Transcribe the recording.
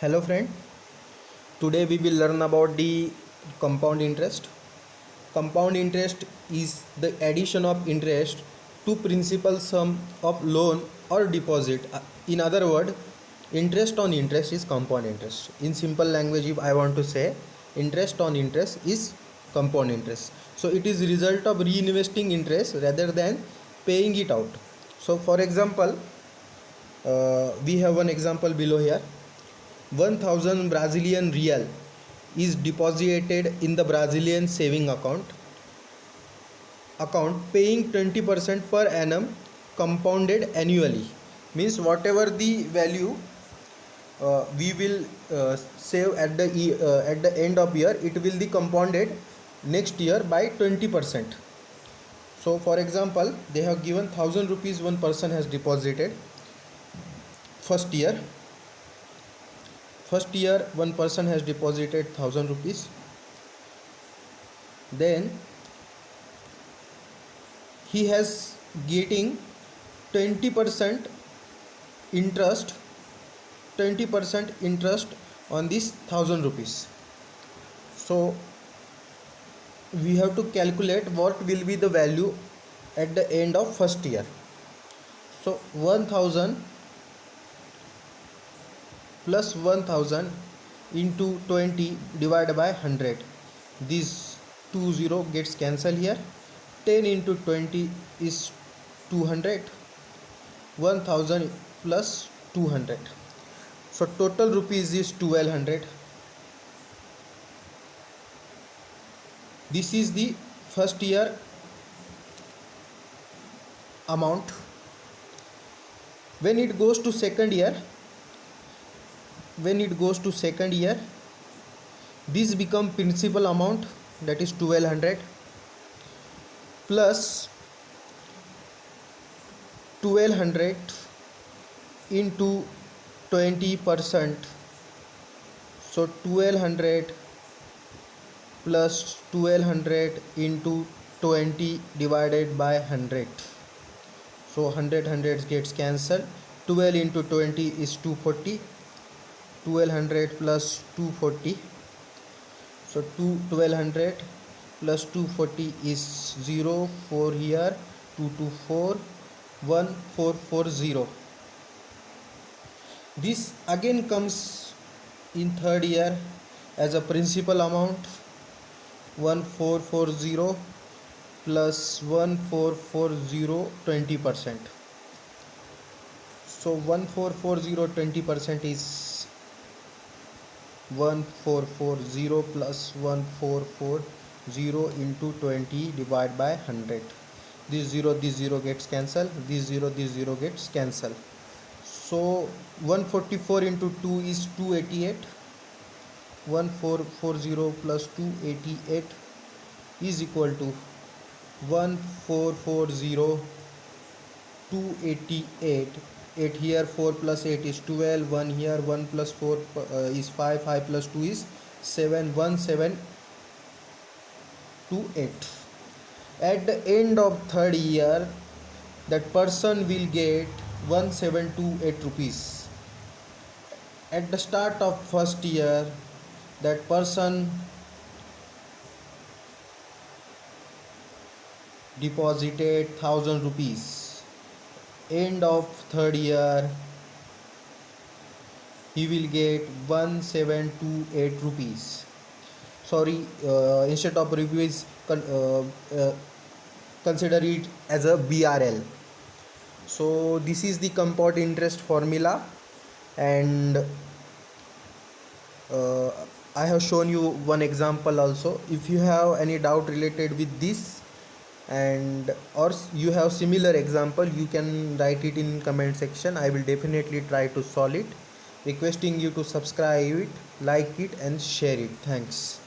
Hello friend, today we will learn about the compound interest. Compound interest is the addition of interest to principal sum of loan or deposit. In other words, interest on interest is compound interest. In simple language, if I want to say, interest on interest is compound interest. So it is result of reinvesting interest rather than paying it out. So for example, we have one example below here. 1000 Brazilian real is deposited in the Brazilian saving account paying 20% per annum compounded annually. Means whatever the value we will save at the end of year, it will be compounded next year by 20%. So for example, they have given 1000 rupees one person has deposited. First year one person has deposited 1000 rupees. Then he has getting 20% interest 20% interest on this 1000 rupees. So we have to calculate what will be the value at the end of first year. So 1000 plus 1000 into 20 divided by 100. This 20 gets cancelled here. 10 into 20 is 200. 1000 plus 200. So total rupees is 1200. This is the first year amount. When it goes to second year, this become principal amount, that is 1200 plus 1200 into 20%. So 1200 plus 1200 into 20 divided by 100. So 100 gets cancelled. 12 into 20 is 240. 1200 plus 240. So 1200 plus 240 is 0, 4 here, 224, 1440. This again comes in third year as a principal amount, 1440 plus 1440 20%. So 1440 20% is 1440 plus 1440 into 20 divided by 100. This 0 gets cancelled. This 0 gets cancelled. So 144 into 2 is 288. 1440 plus 288 is equal to 1440 288. 8 here, 4 plus 8 is 12, 1 here, 1 plus 4 is 5, 5 plus 2 is 7, 1728. At the end of third year, that person will get 1728 rupees. At the start of first year, that person deposited 1000 rupees. End of third year, he will get 1728 rupees. Sorry, instead of rupees, consider it as a BRL. So this is the compound interest formula, and I have shown you one example also. If you have any doubt related with this, and or you have similar example, you can write it in comment section. I will definitely try to solve it. Requesting you to subscribe it, like it and share it. Thanks.